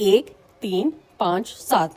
1, 3, 5, 7।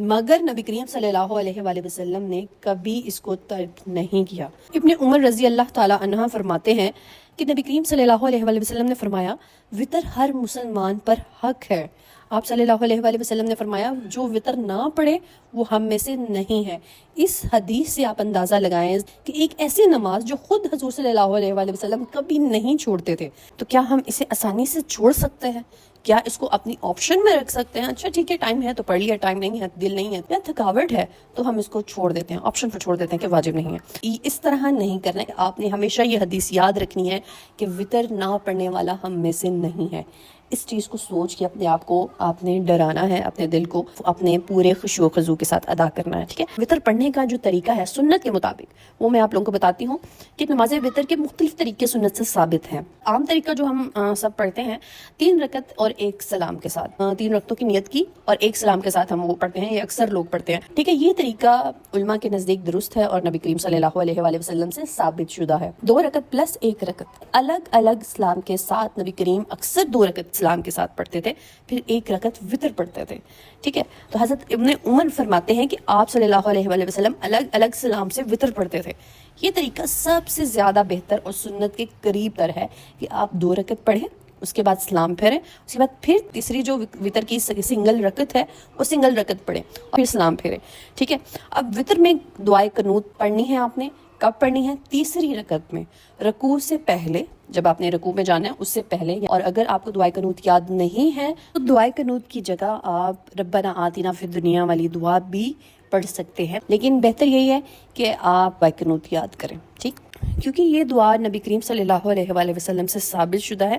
مگر نبی کریم صلی اللہ علیہ وآلہ وسلم نے کبھی اس کو ترک نہیں کیا۔ ابن عمر رضی اللہ تعالی عنہ فرماتے ہیں کہ نبی کریم صلی اللہ علیہ وآلہ وسلم نے فرمایا وطر ہر مسلمان پر حق ہے۔ آپ صلی اللہ علیہ وآلہ وسلم نے فرمایا جو وطر نہ پڑھے وہ ہم میں سے نہیں ہے۔ اس حدیث سے آپ اندازہ لگائیں کہ ایک ایسی نماز جو خود حضور صلی اللہ علیہ وآلہ وسلم کبھی نہیں چھوڑتے تھے، تو کیا ہم اسے آسانی سے چھوڑ سکتے ہیں؟ کیا اس کو اپنی آپشن میں رکھ سکتے ہیں؟ اچھا ٹھیک ہے، ٹائم ہے تو پڑھ لیا، ٹائم نہیں ہے، دل نہیں ہے یا تھکاوٹ ہے تو ہم اس کو چھوڑ دیتے ہیں، آپشن پر چھوڑ دیتے ہیں کہ واجب نہیں ہے۔ اس طرح نہیں کرنا ہے۔ آپ نے ہمیشہ یہ حدیث یاد رکھنی ہے کہ وطر نہ پڑھنے والا ہم میں سے نہیں ہے۔ اس چیز کو سوچ کے اپنے آپ کو آپ نے ڈرانا ہے، اپنے دل کو اپنے پورے خشوع و خضوع کے ساتھ ادا کرنا ہے، ٹھیک ہے۔ وطر پڑھنے کا جو طریقہ ہے سنت کے مطابق، وہ میں آپ لوگوں کو بتاتی ہوں کہ نماز وطر کے مختلف طریقے سنت سے ثابت ہیں۔ عام طریقہ جو ہم سب پڑھتے ہیں 3 رکعت اور 1 سلام کے ساتھ، 3 رکعتوں کی نیت کی اور 1 سلام کے ساتھ ہم وہ پڑھتے ہیں، یہ اکثر لوگ پڑھتے ہیں، ٹھیک ہے۔ یہ طریقہ علماء کے نزدیک درست ہے اور نبی کریم صلی اللہ علیہ وآلہ وسلم سے ثابت شدہ ہے۔ 2 رکعت پلس 1 رکعت الگ الگ سلام کے ساتھ نبی کریم اکثر 2 رکعت سلام کے ساتھ پڑھتے تھے، پھر 1 رکعت وطر پڑھتے تھے، ٹھیک ہے۔ تو حضرت ابن عمر فرماتے ہیں کہ آپ صلی اللہ علیہ وآلہ وسلم الگ الگ سلام سے وطر پڑھتے تھے۔ یہ طریقہ سب سے زیادہ بہتر اور سنت کے قریب تر ہے کہ آپ 2 رکعت پڑھیں، اس کے بعد سلام پھیریں، اس کے بعد پھر تیسری جو وطر کی سنگل رکعت ہے وہ سنگل رکعت پڑھیں اور پھر سلام پھیریں، ٹھیک ہے۔ اب وطر میں دعائے قنوت پڑھنی ہے آپ نے، کب پڑھنی ہے؟ تیسری رکعت میں، رکوع سے پہلے، جب آپ نے رکوع میں جانا ہے اس سے پہلے، اور اگر آپ کو دعائے قنوت یاد نہیں ہے تو دعائے قنوت کی جگہ آپ ربنا آتنا فی الدنیا والی دعا بھی پڑھ سکتے ہیں، لیکن بہتر یہی ہے کہ آپ دعائے قنوت یاد کریں، ٹھیک، کیونکہ یہ دعا نبی کریم صلی اللہ علیہ وآلہ وسلم سے ثابت شدہ ہے۔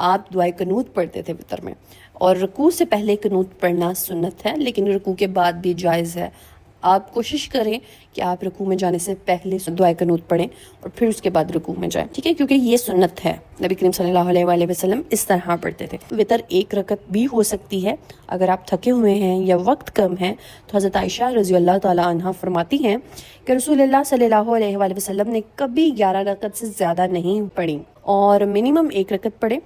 آپ دعائے قنوت پڑھتے تھے وطر میں، اور رکوع سے پہلے قنوت پڑھنا سنت ہے، لیکن رکوع کے بعد بھی جائز ہے۔ آپ کوشش کریں کہ آپ رکوع میں جانے سے پہلے دعائے قنوت پڑھیں اور پھر اس کے بعد رکوع میں جائیں، ٹھیک ہے، کیونکہ یہ سنت ہے۔ نبی کریم صلی اللہ علیہ وآلہ وسلم اس طرح پڑھتے تھے۔ وطر 1 رکعت بھی ہو سکتی ہے اگر آپ تھکے ہوئے ہیں یا وقت کم ہے، تو حضرت عائشہ رضی اللہ تعالی عنہ فرماتی ہیں کہ رسول اللہ صلی اللہ علیہ وآلہ وسلم نے کبھی 11 رکعت سے زیادہ نہیں پڑھی، اور منیمم 1 رکعت پڑھے۔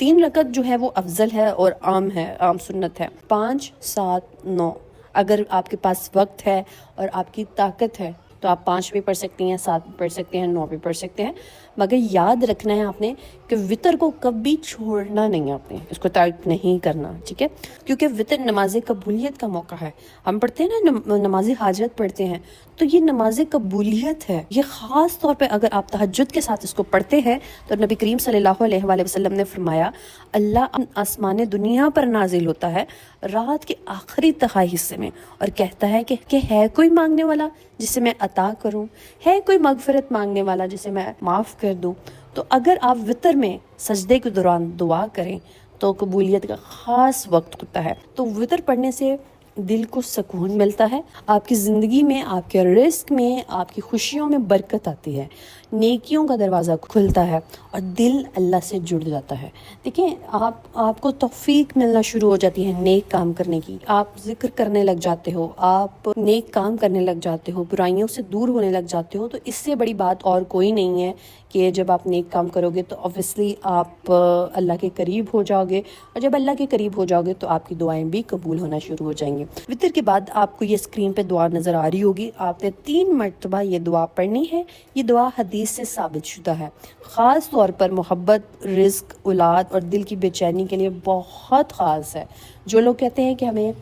3 رکعت جو ہے وہ افضل ہے اور عام سنت ہے۔ 5، 7، 9، اگر آپ کے پاس وقت ہے اور آپ کی طاقت ہے تو آپ 5 بھی پڑھ سکتی ہیں، 7 بھی پڑھ سکتے ہیں، 9 بھی پڑھ سکتے ہیں، مگر یاد رکھنا ہے آپ نے کہ وطر کو کبھی چھوڑنا نہیں ہے، آپ نے اس کو ترک نہیں کرنا، ٹھیک ہے، کیونکہ وطر نماز قبولیت کا موقع ہے۔ ہم پڑھتے ہیں نا نماز حاجت پڑھتے ہیں، تو یہ نماز قبولیت ہے۔ یہ خاص طور پہ اگر آپ تہجد کے ساتھ اس کو پڑھتے ہیں تو نبی کریم صلی اللہ علیہ وآلہ وسلم نے فرمایا اللہ آسمان دنیا پر نازل ہوتا ہے رات کے آخری تہائی حصے میں اور کہتا ہے کہ ہے کوئی مانگنے والا جسے میں عطا کروں، ہے کوئی مغفرت مانگنے والا جسے میں معاف کر دوں۔ تو اگر آپ وطر میں سجدے کے دوران دعا کریں تو قبولیت کا خاص وقت ہوتا ہے۔ تو وطر پڑھنے سے دل کو سکون ملتا ہے، آپ کی زندگی میں، آپ کے رزق میں، آپ کی خوشیوں میں برکت آتی ہے، نیکیوں کا دروازہ کھلتا ہے اور دل اللہ سے جڑ جاتا ہے۔ دیکھیں آپ کو توفیق ملنا شروع ہو جاتی ہے نیک کام کرنے کی، آپ ذکر کرنے لگ جاتے ہو، آپ نیک کام کرنے لگ جاتے ہو، برائیوں سے دور ہونے لگ جاتے ہو۔ تو اس سے بڑی بات اور کوئی نہیں ہے کہ جب آپ نیک کام کرو گے تو اوبویسلی آپ اللہ کے قریب ہو جاؤ گے، اور جب اللہ کے قریب ہو جاؤ گے تو آپ کی دعائیں بھی قبول ہونا شروع ہو جائیں گی۔ وطر کے بعد آپ کو یہ اسکرین پہ دعا نظر آ رہی ہوگی، آپ نے 3 مرتبہ یہ دعا پڑھنی ہے۔ یہ دعا حدیث سے ثابت شدہ ہے، خاص طور پر محبت، رزق، اولاد اور دل کی بے چینی کے لیے بہت خاص ہے۔ جو لوگ کہتے ہیں کہ ہمیں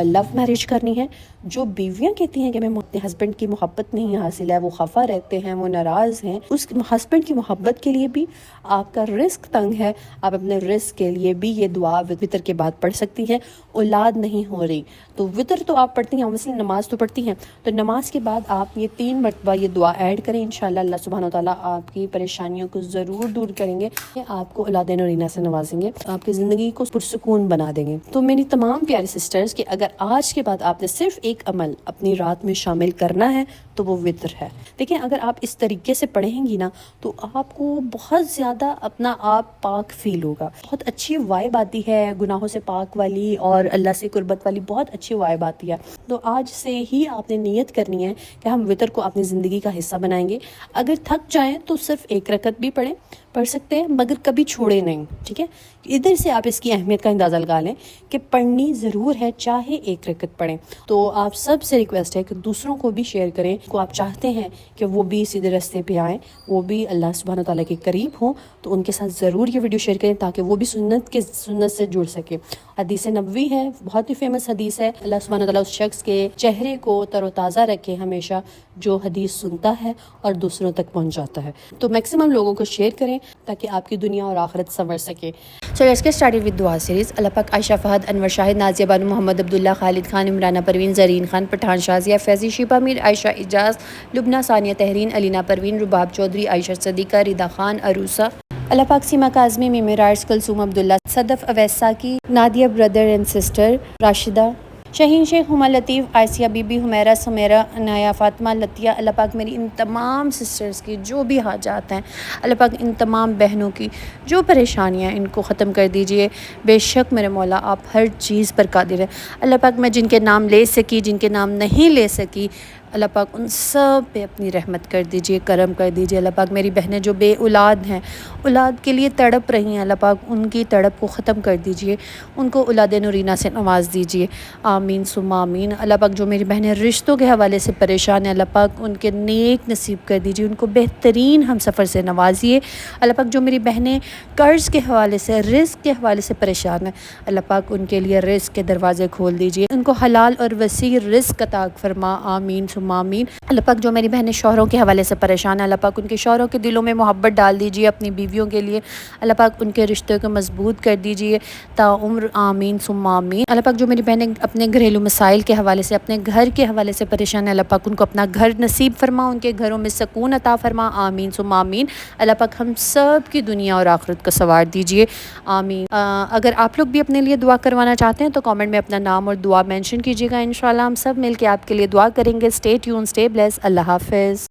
لو میرج کرنی ہے، جو بیویاں کہتی ہیں کہ ہمیں اپنے ہسبینڈ کی محبت نہیں حاصل ہے، وہ خفا رہتے ہیں، وہ ناراض ہیں، اس ہسبینڈ کی محبت کے لیے بھی، آپ کا رزق تنگ ہے، آپ اپنے رزق کے لیے بھی یہ دعا وطر کے بعد پڑھ سکتی ہیں۔ اولاد نہیں ہو رہی تو وطر تو آپ پڑھتی ہیں، مثلا نماز تو پڑھتی ہیں، تو نماز کے بعد آپ یہ 3 مرتبہ یہ دعا ایڈ کریں، انشاءاللہ اللہ سبحانہ وتعالیٰ آپ کی پریشانیوں کو ضرور دور کریں گے، آپ کو اولاد نورینہ سے نوازیں گے، آپ کی زندگی کو پرسکون بنا دیں گے۔ تو میری تمام پیاری سسٹرز کہ اگر آج کے بعد آپ نے صرف ایک عمل اپنی رات میں شامل کرنا ہے تو وہ وطر ہے۔ دیکھیں اگر آپ اس طریقے سے پڑھیں گی نا تو آپ کو بہت زیادہ اپنا آپ پاک فیل ہوگا، بہت اچھی وائب آتی ہے، گناہوں سے پاک والی اور اللہ سے قربت والی بہت اچھی وائب آتی ہے۔ تو آج سے ہی آپ نے نیت کرنی ہے کہ ہم وطر کو اپنی زندگی کا حصہ بنائیں گے۔ اگر تھک جائیں تو صرف 1 رکعت بھی پڑھیں، پڑھ سکتے ہیں مگر کبھی چھوڑے نہیں، ٹھیک ہے. ادھر سے آپ اس کی اہمیت کا اندازہ لگا لیں کہ پڑھنی ضرور ہے، چاہے ایک رکعت پڑھیں. تو آپ سب سے ریکویسٹ ہے کہ دوسروں کو بھی شیئر کریں، کو آپ چاہتے ہیں کہ وہ بھی سیدھے راستے پہ آئیں، وہ بھی اللہ سبحانہ و تعالیٰ کے قریب ہوں، تو ان کے ساتھ ضرور یہ ویڈیو شیئر کریں تاکہ وہ بھی سنت سے جڑ سکے. حدیث نبوی ہے، بہت ہی فیمس حدیث ہے. اللہ سبحانہ و تعالیٰ اس شخص کے چہرے کو تر و تازہ رکھے ہمیشہ جو حدیث سنتا ہے اور دوسروں تک پہنچاتا ہے. تو میکسیمم لوگوں کو شیئر کریں تاکہ آپ کی دنیا اور آخرت سنور سکے. So let's get started with dua series. اللہ پاک عائشہ فہد، انور شاہد، نازیہ بانو، محمد عبداللہ، خالد خان، عمرانہ پروین، زرین خان، پٹھان، شازیہ فیضی، شیبہ میر، عائشہ اعجاز، لبنہ ثانیہ تحرین، علینا پروین، رباب چودھری، عائشہ صدیقہ، ردا خان، عروسہ. اللہ پاک Seema Kazmi, Meemraj, Kulsoom Abdullah, Sadaf Awais Saki, Nadia brother and sister, Rashida, Shaheen Sheikh, Huma Latif, Asia Bibi, Humaira, Sameera, Inaya, Fatima, Latiya. اللہ پاک میری ان تمام سسٹرز کی جو بھی حاجات ہیں، اللہ پاک ان تمام بہنوں کی جو پریشانیاں ہیں ان کو ختم کر دیجئے. بے شک میرے مولا آپ ہر چیز پر قادر ہیں. اللہ پاک میں جن کے نام لے سکی، جن کے نام نہیں لے سکی، اللہ پاک ان سب پہ اپنی رحمت کر دیجئے، کرم کر دیجئے. اللہ پاک میری بہنیں جو بے اولاد ہیں، اولاد کے لیے تڑپ رہی ہیں، اللہ پاک ان کی تڑپ کو ختم کر دیجئے، ان کو اولاد نورینہ سے نواز دیجئے. آمین ثم آمین. اللہ پاک جو میری بہنیں رشتوں کے حوالے سے پریشان ہیں، اللہ پاک ان کے نیک نصیب کر دیجئے، ان کو بہترین ہم سفر سے نوازیے. اللہ پاک جو میری بہنیں قرض کے حوالے سے، رزق کے حوالے سے پریشان ہیں، اللہ پاک ان کے لیے رزق کے دروازے کھول دیجئے، ان کو حلال اور وسیع رزق عطا فرما. آمین ثم آمین. اللہ پاک جو میری بہنیں شوہروں کے حوالے سے پریشان ہیں، اللہ پاک ان کے شوہروں کے دلوں میں محبت ڈال دیجئے اپنی بیویوں کے لیے. اللہ پاک ان کے رشتوں کو مضبوط کر دیجئے تا عمر. آمین ثم آمین. اللہ پاک جو میری بہنیں اپنے گھریلو مسائل کے حوالے سے، اپنے گھر کے حوالے سے پریشان ہیں، اللہ پاک ان کو اپنا گھر نصیب فرما، ان کے گھروں میں سکون عطا فرما. آمین ثم آمین. اللہ پاک ہم سب کی دنیا اور آخرت کو سنوار دیجئے. آمین. اگر آپ لوگ بھی اپنے لیے دعا کروانا چاہتے ہیں تو کامنٹ میں اپنا نام اور دعا مینشن کیجیے گا. انشاءاللہ ہم سب مل کے آپ کے لیے دعا کریں گے. Stay tune, stay blessed. اللہ حافظ.